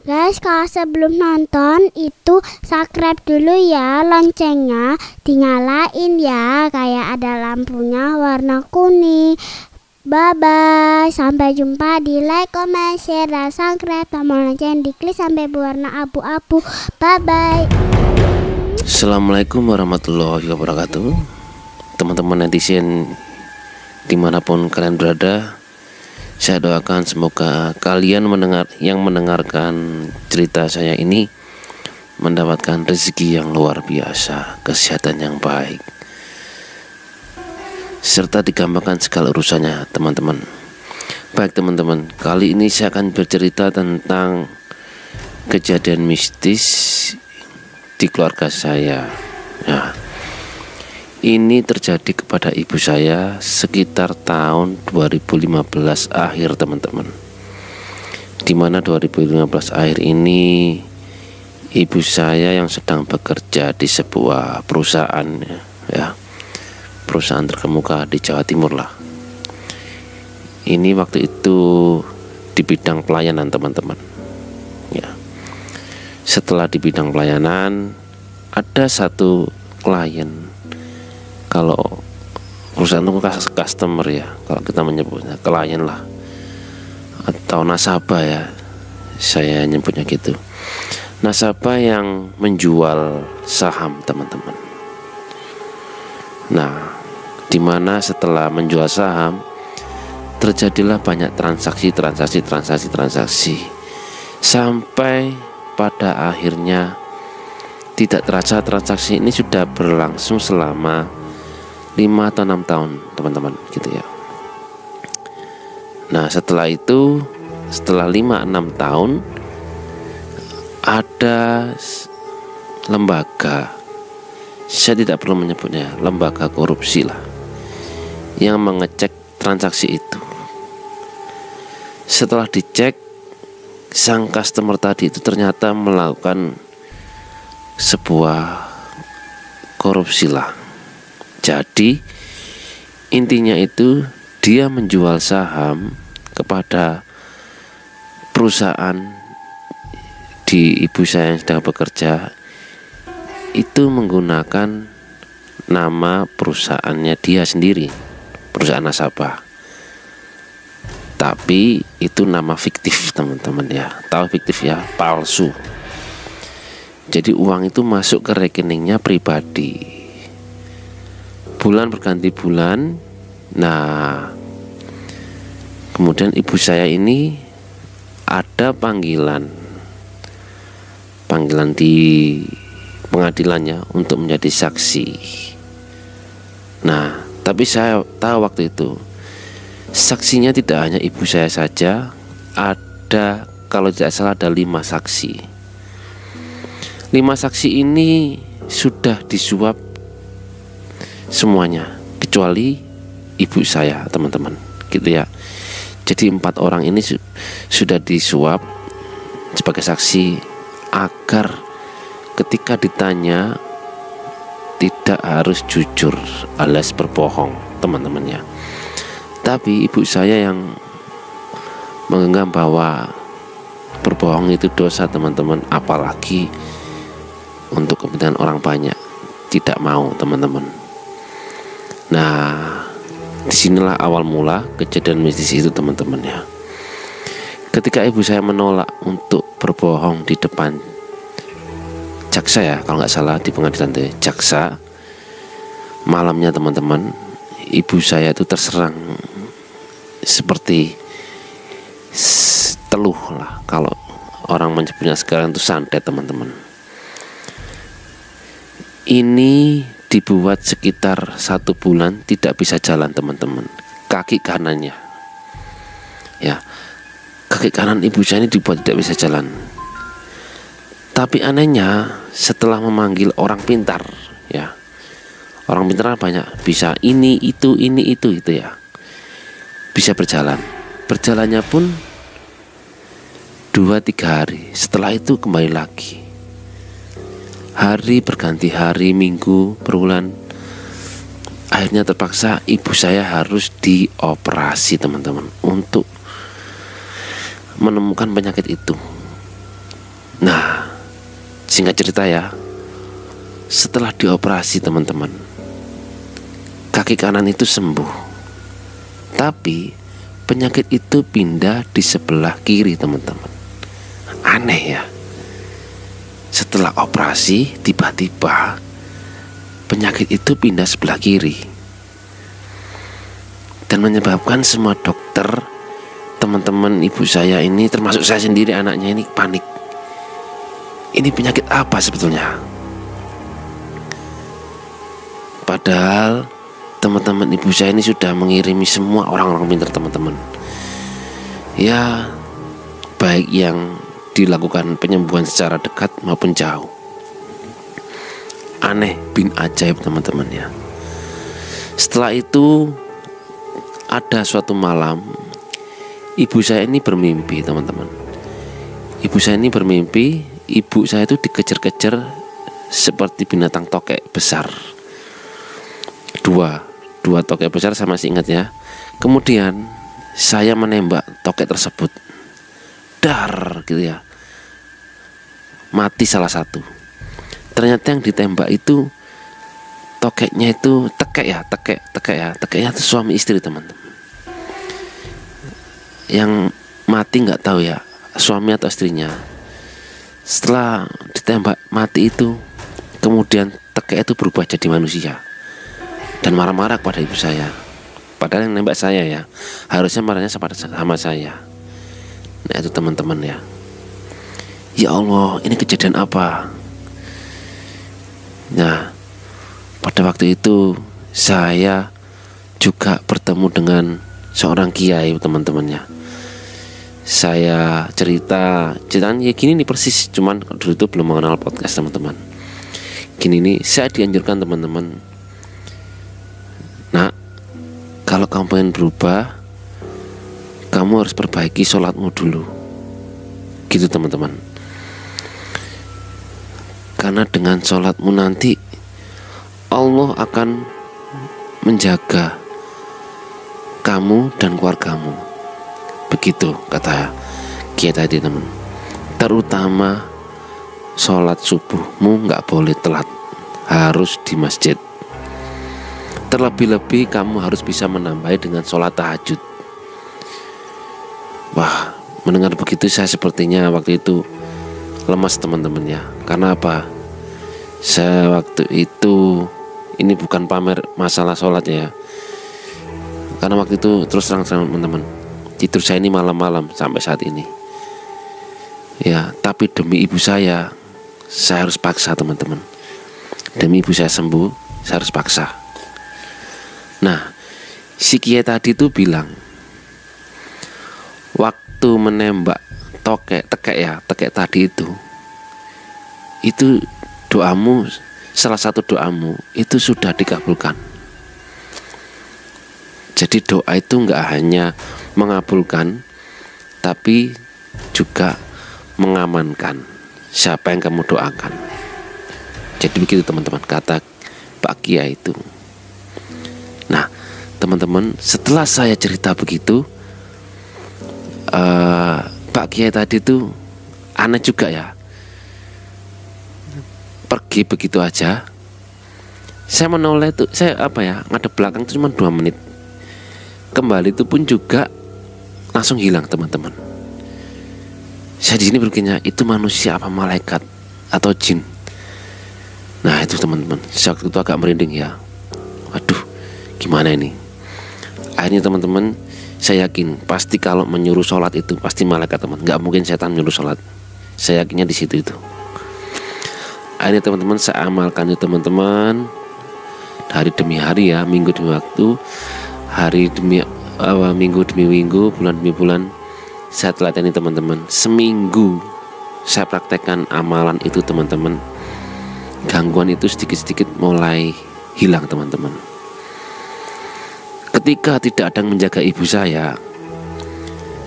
Guys, kalau sebelum nonton itu subscribe dulu ya, loncengnya dinyalain ya, kayak ada lampunya warna kuning. Bye bye, sampai jumpa di like, comment, share, dan subscribe. Tombol lonceng diklik sampai berwarna abu-abu. Bye bye. Assalamualaikum warahmatullahi wabarakatuh. Teman-teman netizen dimanapun kalian berada, saya doakan semoga kalian mendengarkan cerita saya ini mendapatkan rezeki yang luar biasa, kesehatan yang baik, serta digampangkan segala urusannya teman-teman. Baik teman-teman, kali ini saya akan bercerita tentang kejadian mistis di keluarga saya. Nah, ini terjadi kepada ibu saya sekitar tahun 2015 akhir teman-teman. Dimana 2015 akhir ini ibu saya yang sedang bekerja di sebuah perusahaan, ya, perusahaan terkemuka di Jawa Timur lah. Ini waktu itu di bidang pelayanan teman-teman. Ya. Setelah di bidang pelayanan, ada satu klien. Kalau perusahaan itu customer ya, kalau kita menyebutnya klien lah, atau nasabah ya, saya nyebutnya gitu. Nasabah yang menjual saham teman-teman. Nah, dimana setelah menjual saham terjadilah banyak transaksi sampai pada akhirnya tidak terasa transaksi ini sudah berlangsung selama 5 atau 6 tahun teman-teman gitu ya. Nah setelah itu, setelah 5-6 tahun, ada lembaga, saya tidak perlu menyebutnya, lembaga korupsi lah, yang mengecek transaksi itu. Setelah dicek, sang customer tadi itu ternyata melakukan sebuah korupsi lah. Jadi intinya itu dia menjual saham kepada perusahaan di ibu saya yang sedang bekerja itu menggunakan nama perusahaannya dia sendiri, perusahaan nasabah. Tapi itu nama fiktif teman-teman ya, tahu fiktif ya, palsu. Jadi uang itu masuk ke rekeningnya pribadi. Bulan berganti bulan. Nah, kemudian ibu saya ini ada panggilan di pengadilannya untuk menjadi saksi. Nah, tapi saya tahu waktu itu saksinya tidak hanya ibu saya saja, ada, kalau tidak salah ada 5 saksi. 5 saksi ini sudah disuap semuanya kecuali ibu saya teman-teman gitu ya. Jadi 4 orang ini sudah disuap sebagai saksi agar ketika ditanya tidak harus jujur alias berbohong teman-teman ya. Tapi ibu saya yang menganggap bahwa berbohong itu dosa teman-teman, apalagi untuk kepentingan orang banyak, tidak mau teman-teman. Nah, disinilah awal mula kejadian mistis itu teman-teman ya. Ketika ibu saya menolak untuk berbohong di depan jaksa ya, kalau nggak salah di pengadilan itu jaksa, malamnya teman-teman, ibu saya itu terserang seperti teluh lah, kalau orang menyebutnya sekarang itu santet teman-teman. Ini dibuat sekitar 1 bulan tidak bisa jalan teman-teman, kaki kanannya ya, kaki kanan ibu saya ini dibuat tidak bisa jalan. Tapi anehnya setelah memanggil orang pintar ya, orang pintar banyak, bisa ini itu ya, bisa berjalan. Berjalannya pun 2-3 hari, setelah itu kembali lagi. Hari berganti hari, minggu, berbulan. Akhirnya terpaksa ibu saya harus dioperasi teman-teman untuk menemukan penyakit itu. Singkat cerita ya, setelah dioperasi teman-teman, kaki kanan itu sembuh. Tapi penyakit itu pindah di sebelah kiri teman-teman. Aneh ya. Setelah operasi tiba-tiba penyakit itu pindah sebelah kiri, dan menyebabkan semua dokter, teman-teman ibu saya ini, termasuk saya sendiri anaknya ini panik. Ini penyakit apa sebetulnya? Padahal teman-teman ibu saya ini sudah mengirimi semua orang-orang pintar teman-teman. Ya, baik yang dilakukan penyembuhan secara dekat maupun jauh. Aneh bin ajaib teman-teman ya. Setelah itu ada suatu malam, ibu saya ini bermimpi teman-teman. Ibu saya ini bermimpi, ibu saya itu dikejar-kejar seperti binatang tokek besar. Dua tokek besar, saya masih ingat ya. Kemudian saya menembak tokek tersebut, dar gitu ya, mati salah satu. Ternyata yang ditembak itu tokeknya itu tekeknya itu suami istri teman-teman. Yang mati nggak tahu ya, suami atau istrinya. Setelah ditembak mati itu, kemudian tekek itu berubah jadi manusia dan marah-marah kepada ibu saya. Padahal yang nembak saya ya, harusnya marahnya sama saya. Nah itu teman-teman ya. Ya Allah, ini kejadian apa? Nah, pada waktu itu saya juga bertemu dengan seorang kiai teman-temannya. Saya ceritanya ya gini nih persis, cuman dulu itu belum mengenal podcast teman-teman. Gini nih, saya dianjurkan teman-teman, nak, kalau kamu pengen berubah, kamu harus perbaiki sholatmu dulu. Gitu teman-teman. Karena dengan sholatmu nanti Allah akan menjaga kamu dan keluargamu. Begitu kata kiai tadi teman. Terutama sholat subuhmu gak boleh telat, harus di masjid. Terlebih-lebih kamu harus bisa menambahi dengan sholat tahajud. Wah, mendengar begitu saya sepertinya waktu itu lemas teman-teman ya. Karena apa? Saya waktu itu, ini bukan pamer masalah sholat ya, karena waktu itu terus terang teman-teman, tidur saya ini malam-malam sampai saat ini. Ya, tapi demi ibu saya harus paksa teman-teman. Demi ibu saya sembuh, saya harus paksa. Nah, si kiai tadi tuh bilang, waktu menembak tekek tadi itu doamu, salah satu doamu itu sudah dikabulkan. Jadi doa itu enggak hanya mengabulkan, tapi juga mengamankan siapa yang kamu doakan. Jadi begitu teman-teman kata Pak Kiai itu. Nah teman-teman, setelah saya cerita begitu, Pak Kiai tadi tuh aneh juga ya, pergi begitu aja. Saya menoleh tuh, saya ngadep belakang cuma 2 menit. Kembali itu pun juga langsung hilang teman-teman. Saya di sini berpikirnya, itu manusia apa malaikat atau jin? Nah itu teman-teman, saya waktu itu agak merinding ya. Waduh, gimana ini? Akhirnya teman-teman, saya yakin pasti kalau menyuruh sholat itu pasti malaikat teman. Nggak mungkin setan menyuruh sholat. Saya yakinnya di situ itu. Akhirnya teman-teman saya amalkan itu teman-teman, hari demi hari ya, minggu demi waktu, hari demi minggu demi minggu, bulan demi bulan. Saya teladani teman-teman. Seminggu saya praktekkan amalan itu teman-teman. Gangguan itu sedikit-sedikit mulai hilang teman-teman. Ketika tidak ada yang menjaga ibu saya,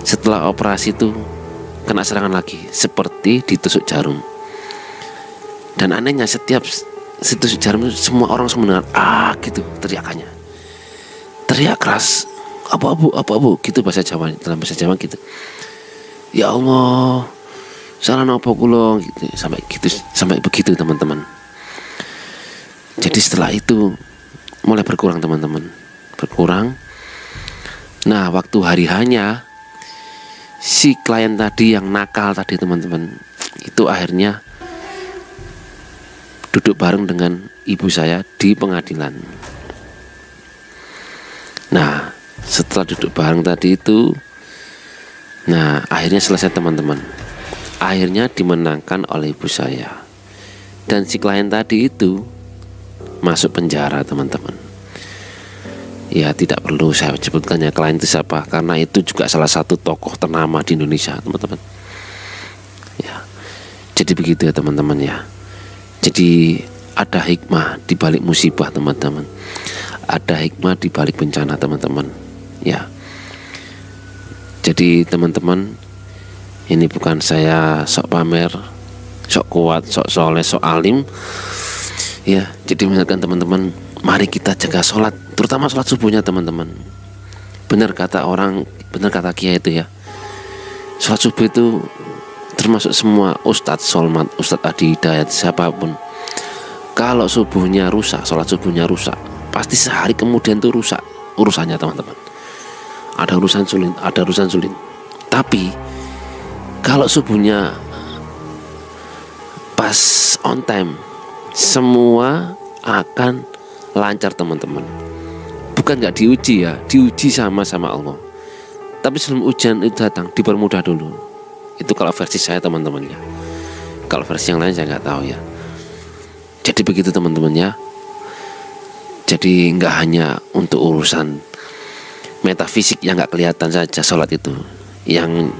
setelah operasi itu kena serangan lagi, seperti ditusuk jarum. Dan anehnya setiap ditusuk jarum itu semua orang mendengar gitu teriakannya. Teriak keras, apa bu gitu bahasa Jawa, dalam bahasa Jawa gitu. Ya Allah, salah nopo kula gitu, sampai begitu teman-teman. Jadi setelah itu mulai berkurang teman-teman, berkurang. Nah, waktu hari hanya si klien tadi yang nakal tadi teman-teman, itu akhirnya duduk bareng dengan ibu saya di pengadilan. Nah, setelah duduk bareng tadi itu, nah akhirnya selesai teman-teman. Akhirnya dimenangkan oleh ibu saya. Dan si klien tadi itu masuk penjara teman-teman. Ya tidak perlu saya sebutkan ya klien itu siapa, karena itu juga salah satu tokoh ternama di Indonesia teman-teman. Ya, jadi begitu ya teman-teman ya. Jadi ada hikmah di balik musibah teman-teman. Ada hikmah di balik bencana teman-teman. Ya. Jadi teman-teman, ini bukan saya sok pamer, sok kuat, sok soleh, sok alim. Ya, jadi mengingatkan teman-teman, mari kita jaga sholat, terutama sholat subuhnya teman-teman. Benar kata orang, benar kata Kiai itu ya. Sholat subuh itu termasuk semua Ustadz Solmat, Ustadz Adi Hidayat, siapapun. Kalau subuhnya rusak, sholat subuhnya rusak, pasti sehari kemudian tuh rusak urusannya teman-teman. Ada urusan sulit. Tapi kalau subuhnya pas on time, semua akan lancar teman-teman. Bukan nggak diuji ya, diuji sama Allah. Tapi sebelum ujian itu datang, dipermudah dulu. Itu kalau versi saya teman-teman ya. Kalau versi yang lain saya nggak tahu ya. Jadi begitu teman-teman ya. Jadi nggak hanya untuk urusan metafisik yang nggak kelihatan saja sholat itu, yang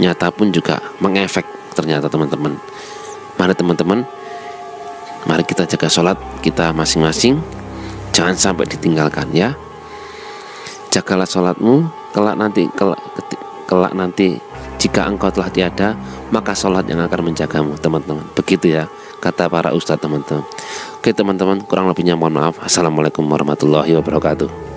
nyata pun juga mengefek ternyata teman-teman. Mari teman-teman, mari kita jaga sholat kita masing-masing, jangan sampai ditinggalkan ya. Jagalah sholatmu, kelak nanti jika engkau telah tiada, maka sholat yang akan menjagamu teman-teman. Begitu ya kata para ustadz teman-teman. Oke teman-teman, kurang lebihnya mohon maaf. Assalamualaikum warahmatullahi wabarakatuh.